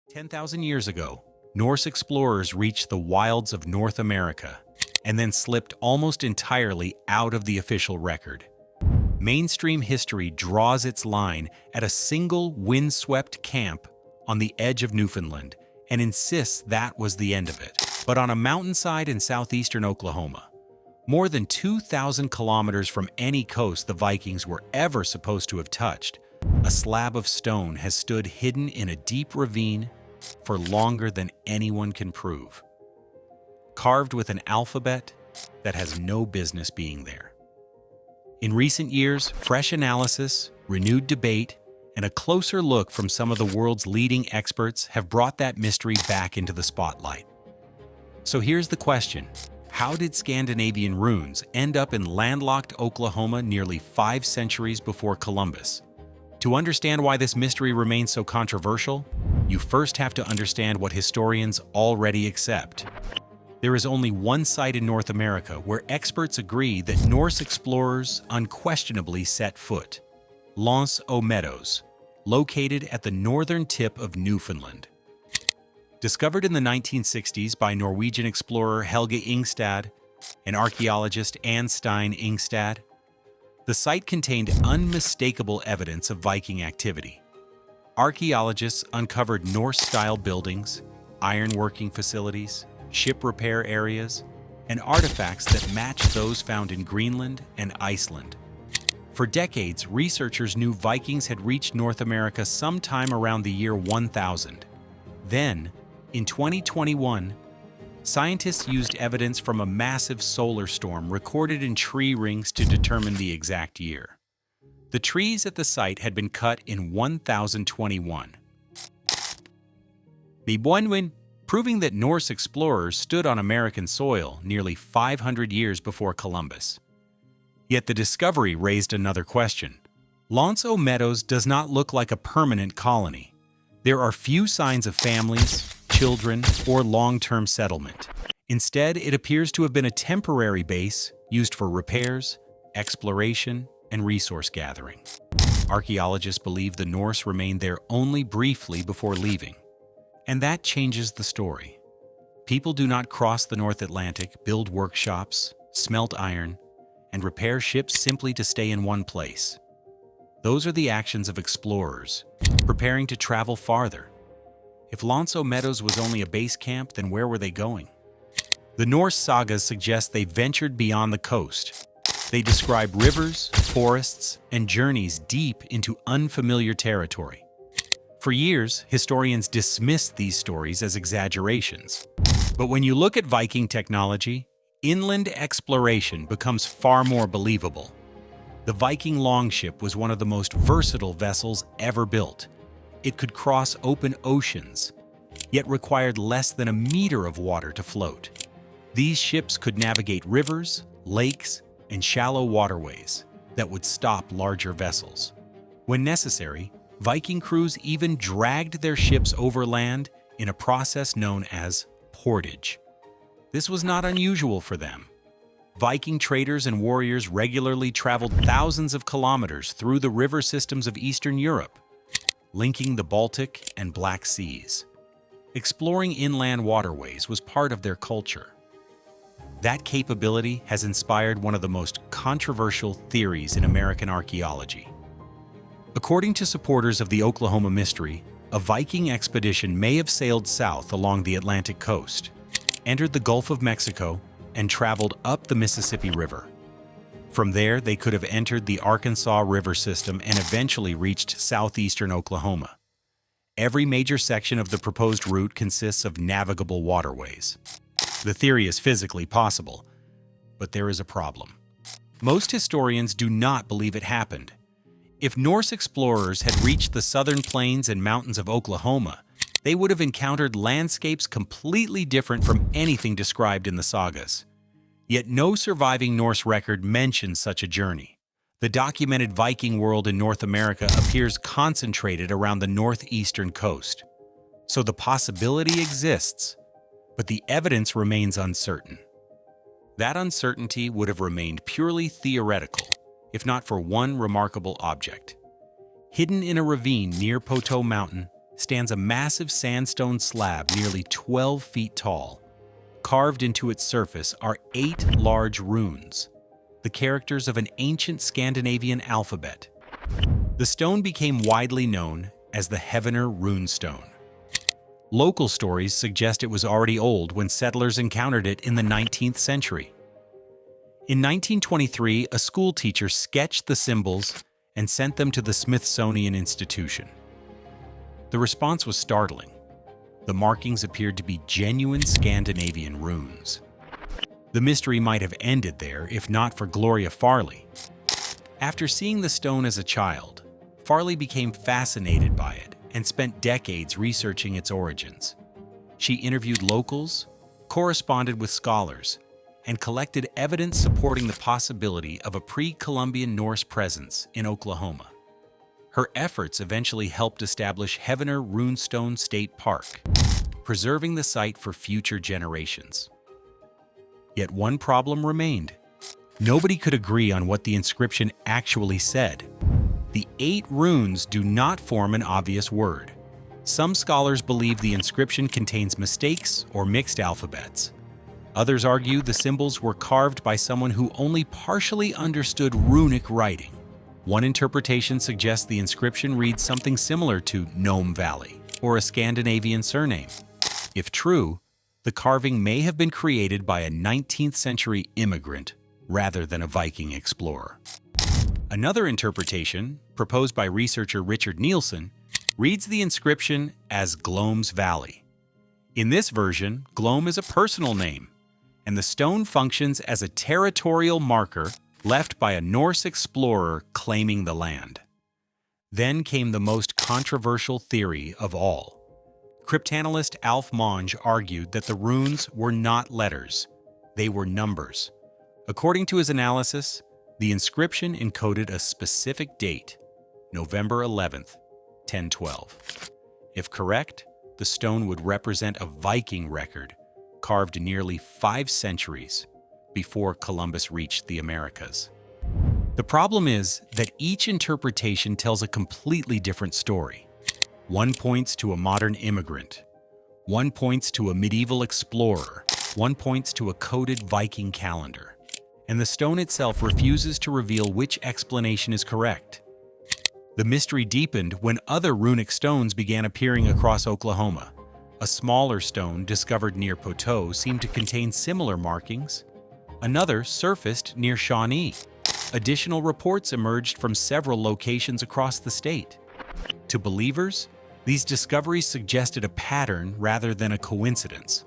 10,000 years ago, Norse explorers reached the wilds of North America and then slipped almost entirely out of the official record. Mainstream history draws its line at a single windswept camp on the edge of Newfoundland and insists that was the end of it. But on a mountainside in southeastern Oklahoma, more than 2,000 kilometers from any coast the Vikings were ever supposed to have touched, a slab of stone has stood hidden in a deep ravine for longer than anyone can prove, carved with an alphabet that has no business being there. In recent years, fresh analysis, renewed debate, and a closer look from some of the world's leading experts have brought that mystery back into the spotlight. So here's the question: how did Scandinavian runes end up in landlocked Oklahoma nearly 5 centuries before Columbus? To understand why this mystery remains so controversial, you first have to understand what historians already accept. There is only one site in North America where experts agree that Norse explorers unquestionably set foot: L'Anse aux Meadows, located at the northern tip of Newfoundland. Discovered in the 1960s by Norwegian explorer Helge Ingstad and archaeologist Anne Stein Ingstad, the site contained unmistakable evidence of Viking activity. Archaeologists uncovered Norse-style buildings, ironworking facilities, ship repair areas, and artifacts that matched those found in Greenland and Iceland. For decades, researchers knew Vikings had reached North America sometime around the year 1000. Then, in 2021, scientists used evidence from a massive solar storm recorded in tree rings to determine the exact year. The trees at the site had been cut in 1021. Proving that Norse explorers stood on American soil nearly 500 years before Columbus. Yet the discovery raised another question. L'Anse aux Meadows does not look like a permanent colony. There are few signs of families, children, or long-term settlement. Instead, it appears to have been a temporary base used for repairs, exploration, and resource gathering. Archaeologists believe the Norse remained there only briefly before leaving. And that changes the story. People do not cross the North Atlantic, build workshops, smelt iron, and repair ships simply to stay in one place. Those are the actions of explorers, preparing to travel farther. If L'Anse aux Meadows was only a base camp, then where were they going? The Norse sagas suggest they ventured beyond the coast. They describe rivers, forests, and journeys deep into unfamiliar territory. For years, historians dismissed these stories as exaggerations. But when you look at Viking technology, inland exploration becomes far more believable. The Viking longship was one of the most versatile vessels ever built. It could cross open oceans, yet required less than a meter of water to float. These ships could navigate rivers, lakes, and shallow waterways that would stop larger vessels. When necessary, Viking crews even dragged their ships overland in a process known as portage. This was not unusual for them. Viking traders and warriors regularly traveled thousands of kilometers through the river systems of Eastern Europe, linking the Baltic and Black Seas. Exploring inland waterways was part of their culture. That capability has inspired one of the most controversial theories in American archaeology. According to supporters of the Oklahoma mystery, a Viking expedition may have sailed south along the Atlantic coast, entered the Gulf of Mexico, and traveled up the Mississippi River. From there, they could have entered the Arkansas River system and eventually reached southeastern Oklahoma. Every major section of the proposed route consists of navigable waterways. The theory is physically possible, but there is a problem. Most historians do not believe it happened. If Norse explorers had reached the southern plains and mountains of Oklahoma, they would have encountered landscapes completely different from anything described in the sagas. Yet no surviving Norse record mentions such a journey. The documented Viking world in North America appears concentrated around the northeastern coast. So the possibility exists, but the evidence remains uncertain. That uncertainty would have remained purely theoretical, if not for one remarkable object. Hidden in a ravine near Poteau Mountain stands a massive sandstone slab nearly 12 feet tall. Carved into its surface are 8 large runes, the characters of an ancient Scandinavian alphabet. The stone became widely known as the Heavener Runestone. Local stories suggest it was already old when settlers encountered it in the 19th century. In 1923, a school teacher sketched the symbols and sent them to the Smithsonian Institution. The response was startling. The markings appeared to be genuine Scandinavian runes. The mystery might have ended there if not for Gloria Farley. After seeing the stone as a child, Farley became fascinated by it and spent decades researching its origins. She interviewed locals, corresponded with scholars, and collected evidence supporting the possibility of a pre-Columbian Norse presence in Oklahoma. Her efforts eventually helped establish Heavener Runestone State Park, preserving the site for future generations. Yet one problem remained. Nobody could agree on what the inscription actually said. The 8 runes do not form an obvious word. Some scholars believe the inscription contains mistakes or mixed alphabets. Others argue the symbols were carved by someone who only partially understood runic writing. One interpretation suggests the inscription reads something similar to Nome Valley, or a Scandinavian surname. If true, the carving may have been created by a 19th century immigrant rather than a Viking explorer. Another interpretation, proposed by researcher Richard Nielsen, reads the inscription as Glome's Valley. In this version, Glome is a personal name, and the stone functions as a territorial marker left by a Norse explorer claiming the land. Then came the most controversial theory of all. Cryptanalyst Alf Monge argued that the runes were not letters, they were numbers. According to his analysis, the inscription encoded a specific date, November 11th, 1012. If correct, the stone would represent a Viking record carved nearly 5 centuries before Columbus reached the Americas. The problem is that each interpretation tells a completely different story. One points to a modern immigrant, one points to a medieval explorer, one points to a coded Viking calendar, and the stone itself refuses to reveal which explanation is correct. The mystery deepened when other runic stones began appearing across Oklahoma. A smaller stone discovered near Poteau seemed to contain similar markings. Another surfaced near Shawnee. Additional reports emerged from several locations across the state. To believers, these discoveries suggested a pattern rather than a coincidence.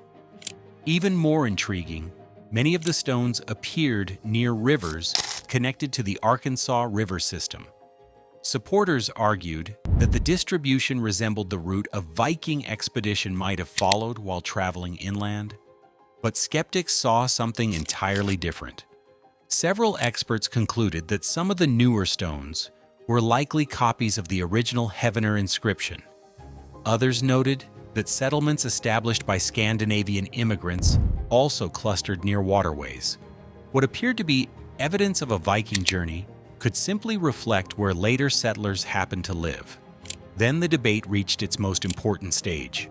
Even more intriguing, many of the stones appeared near rivers connected to the Arkansas River system. Supporters argued that the distribution resembled the route a Viking expedition might have followed while traveling inland. But skeptics saw something entirely different. Several experts concluded that some of the newer stones were likely copies of the original Heavener inscription. Others noted that settlements established by Scandinavian immigrants also clustered near waterways. What appeared to be evidence of a Viking journey could simply reflect where later settlers happened to live. Then the debate reached its most important stage.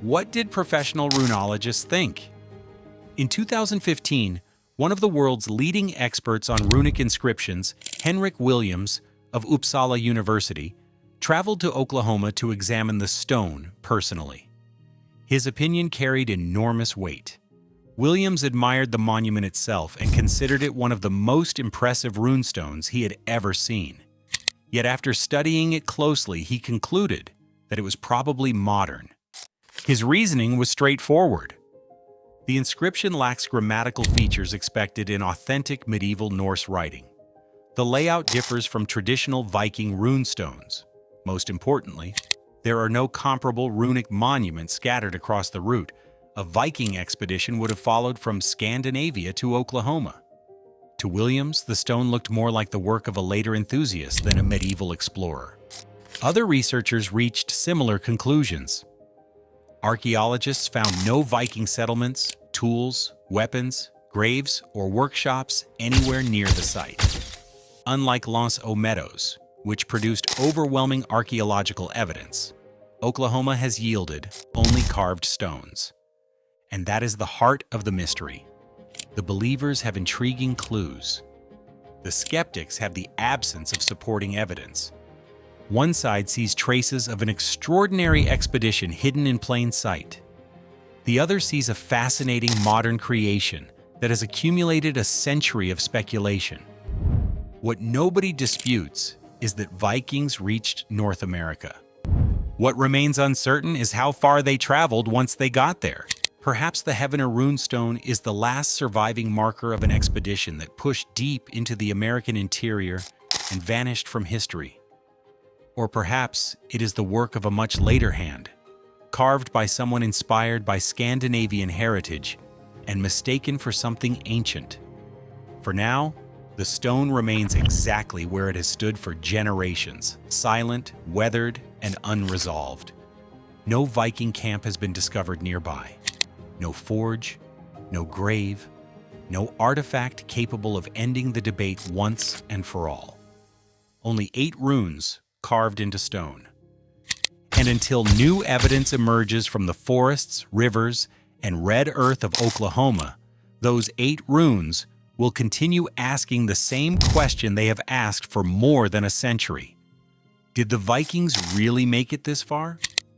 What did professional runologists think? In 2015, one of the world's leading experts on runic inscriptions, Henrik Williams of Uppsala University, traveled to Oklahoma to examine the stone personally. His opinion carried enormous weight. Williams admired the monument itself and considered it one of the most impressive runestones he had ever seen. Yet after studying it closely, he concluded that it was probably modern. His reasoning was straightforward. The inscription lacks grammatical features expected in authentic medieval Norse writing. The layout differs from traditional Viking runestones. Most importantly, there are no comparable runic monuments scattered across the route. A Viking expedition would have followed from Scandinavia to Oklahoma. To Williams, the stone looked more like the work of a later enthusiast than a medieval explorer. Other researchers reached similar conclusions. Archaeologists found no Viking settlements, tools, weapons, graves, or workshops anywhere near the site. Unlike Los Meadows, which produced overwhelming archaeological evidence, Oklahoma has yielded only carved stones. And that is the heart of the mystery. The believers have intriguing clues. The skeptics have the absence of supporting evidence. One side sees traces of an extraordinary expedition hidden in plain sight. The other sees a fascinating modern creation that has accumulated a century of speculation. What nobody disputes is that Vikings reached North America. What remains uncertain is how far they traveled once they got there. Perhaps the Heavener runestone is the last surviving marker of an expedition that pushed deep into the American interior and vanished from history. Or perhaps it is the work of a much later hand, carved by someone inspired by Scandinavian heritage and mistaken for something ancient. For now, the stone remains exactly where it has stood for generations, silent, weathered, and unresolved. No Viking camp has been discovered nearby. No forge, no grave, no artifact capable of ending the debate once and for all. Only 8 runes carved into stone. And until new evidence emerges from the forests, rivers, and red earth of Oklahoma, those 8 runes will continue asking the same question they have asked for more than a century. Did the Vikings really make it this far?